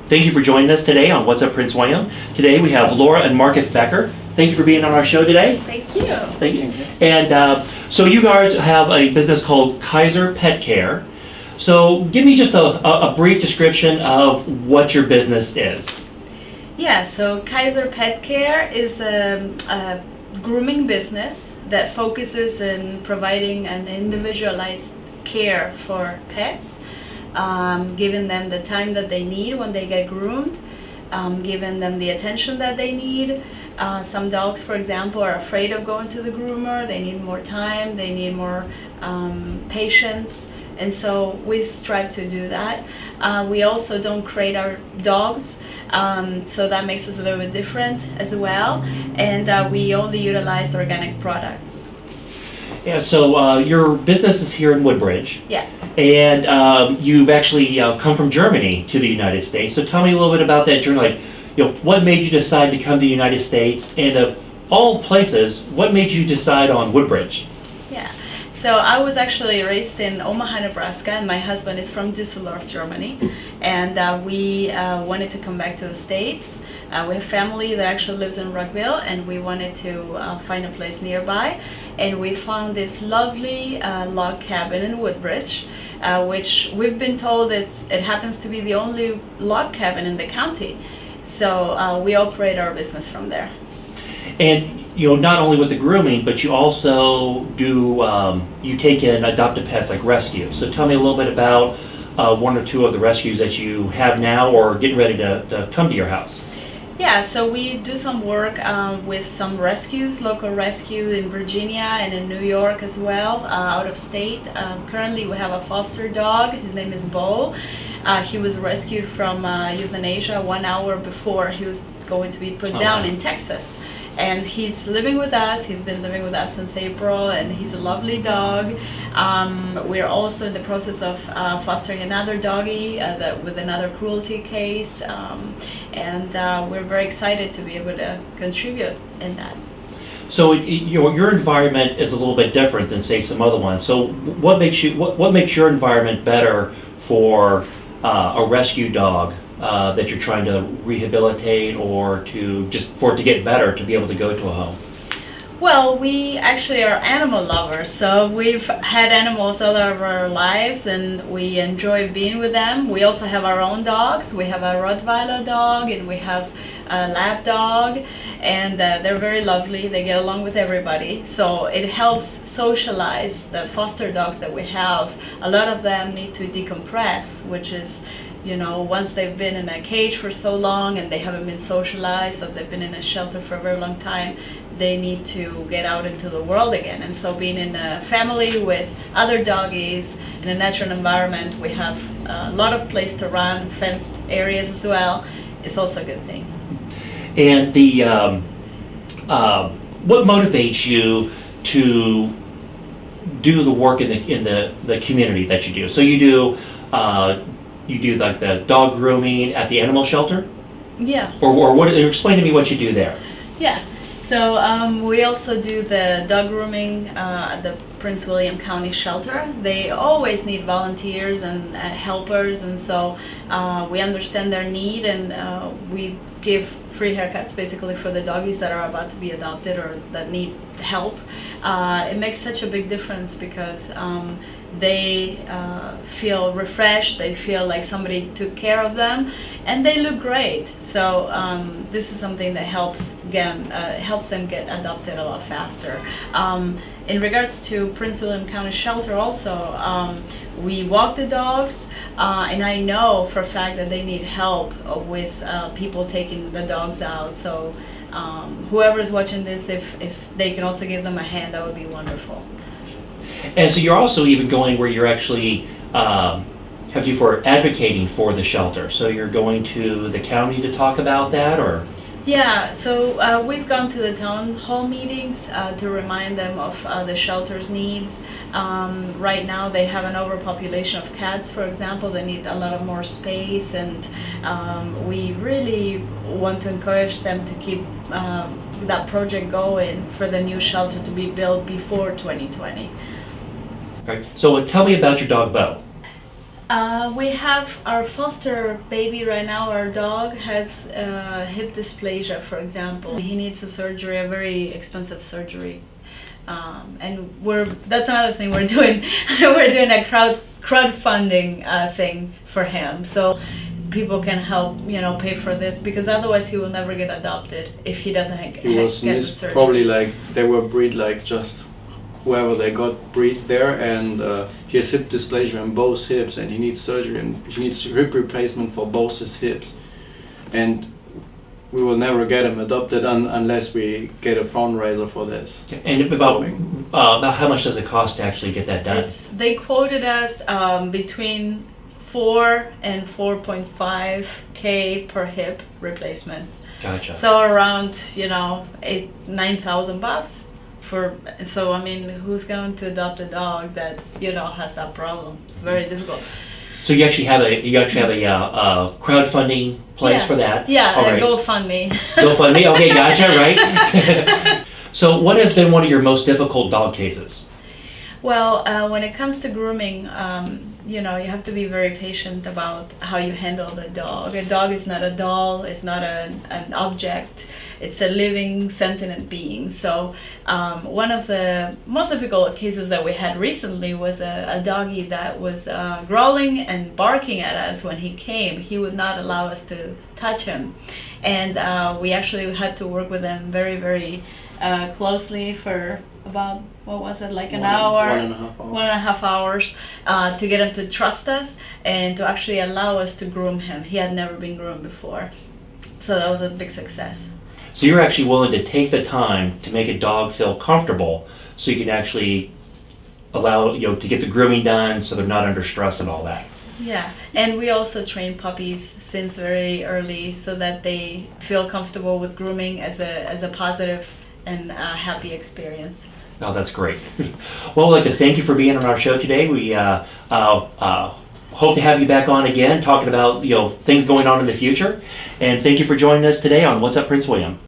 Thank you for joining us today on What's Up Prince William. Today we have Laura and Markus Becker. Thank you for being on our show today. Thank you. Thank you. And so you guys have a business called Kaiser Pet Care. So give me just a brief description of what your business is. Yeah, so Kaiser Pet Care is a grooming business that focuses in providing an individualized care for pets. Giving them the time that they need when they get groomed, giving them the attention that they need. Some dogs, for example, are afraid of going to the groomer. They need more time, they need more patience, and so we strive to do that. We also don't crate our dogs, so that makes us a little bit different as well, and we only utilize organic products. Yeah, so your business is here in Woodbridge. Yeah. And you've actually come from Germany to the United States. So tell me a little bit about that journey. Like, what made you decide to come to the United States? And of all places, what made you decide on Woodbridge? Yeah. So I was actually raised in Omaha, Nebraska, and my husband is from Düsseldorf, Germany. And we wanted to come back to the States. We have family that actually lives in Rockville, and we wanted to find a place nearby. And we found this lovely log cabin in Woodbridge, which we've been told it happens to be the only log cabin in the county. So we operate our business from there. And not only with the grooming, but you also do you take in adopted pets like rescue. So tell me a little bit about one or two of the rescues that you have now or getting ready to come to your house. Yeah, so we do some work with some rescues, local rescue in Virginia and in New York as well, out of state. Currently we have a foster dog. His name is Bo. He was rescued from euthanasia 1 hour before he was going to be put down in Texas. And he's living with us. He's been living with us since April, and he's a lovely dog. We're also in the process of fostering another doggy with another cruelty case, and we're very excited to be able to contribute in that. So your environment is a little bit different than say some other ones. So what makes your environment better for a rescue dog that you're trying to rehabilitate, or for it to get better to be able to go to a home? Well, we actually are animal lovers, so we've had animals all of our lives and we enjoy being with them. We also have our own dogs. We have a Rottweiler dog and we have a lab dog, and they're very lovely. They get along with everybody, so it helps socialize the foster dogs that we have. A lot of them need to decompress, which is once they've been in a cage for so long and they haven't been socialized, or they've been in a shelter for a very long time, they need to get out into the world again. And so being in a family with other doggies in a natural environment, we have a lot of place to run, fenced areas as well. It's also a good thing. And what motivates you to do the work in the community that you do? So you do like the dog grooming at the animal shelter? Yeah. Or what? Explain to me what you do there. Yeah. So we also do the dog grooming at the Prince William County Shelter. They always need volunteers and helpers, and so we understand their need, and we give free haircuts basically for the doggies that are about to be adopted or that need help. It makes such a big difference because they feel refreshed, they feel like somebody took care of them, and they look great. So this is something that helps them get adopted a lot faster. In regards to Prince William County Shelter also, we walk the dogs, and I know for a fact that they need help with people taking the dogs out. So whoever is watching this, if they can also give them a hand, that would be wonderful. And so you're also even going where you're actually have you for advocating for the shelter. So you're going to the county to talk about that, or? Yeah, so we've gone to the town hall meetings to remind them of the shelter's needs. Right now they have an overpopulation of cats, for example. They need a lot of more space, and we really want to encourage them to keep that project going for the new shelter to be built before 2020. All right. So tell me about your dog, Bo. We have our foster baby right now. Our dog has hip dysplasia, for example. He needs a surgery, a very expensive surgery. And that's another thing we're doing. We're doing a crowdfunding thing for him. So people can help, pay for this, because otherwise he will never get adopted if he doesn't get the surgery. Probably like they were breed like just whoever they got breed there, and he has hip dysplasia in both hips, and he needs surgery, and he needs hip replacement for both his hips, and we will never get him adopted unless we get a fundraiser for this. And about how much does it cost to actually get that done? They quoted us between 4 and 4.5K per hip replacement. Gotcha. So around $9,000 So I mean, who's going to adopt a dog that has that problem? It's very difficult. So you actually have a crowdfunding place for that. Yeah, all right. GoFundMe. GoFundMe. Okay, gotcha. Right. So what has been one of your most difficult dog cases? Well, when it comes to grooming, you have to be very patient about how you handle the dog. A dog is not a doll. It's not an object. It's a living, sentient being. So one of the most difficult cases that we had recently was a doggy that was growling and barking at us when he came. He would not allow us to touch him. And we actually had to work with him very, very closely for about, what was it, like an hour? 1.5 hours. 1.5 hours to get him to trust us and to actually allow us to groom him. He had never been groomed before. So that was a big success. So you're actually willing to take the time to make a dog feel comfortable, so you can actually allow to get the grooming done, so they're not under stress and all that. Yeah, and we also train puppies since very early, so that they feel comfortable with grooming as a positive and happy experience. Oh, that's great. Well, we'd like to thank you for being on our show today. We hope to have you back on again, talking about things going on in the future. And thank you for joining us today on What's Up, Prince William.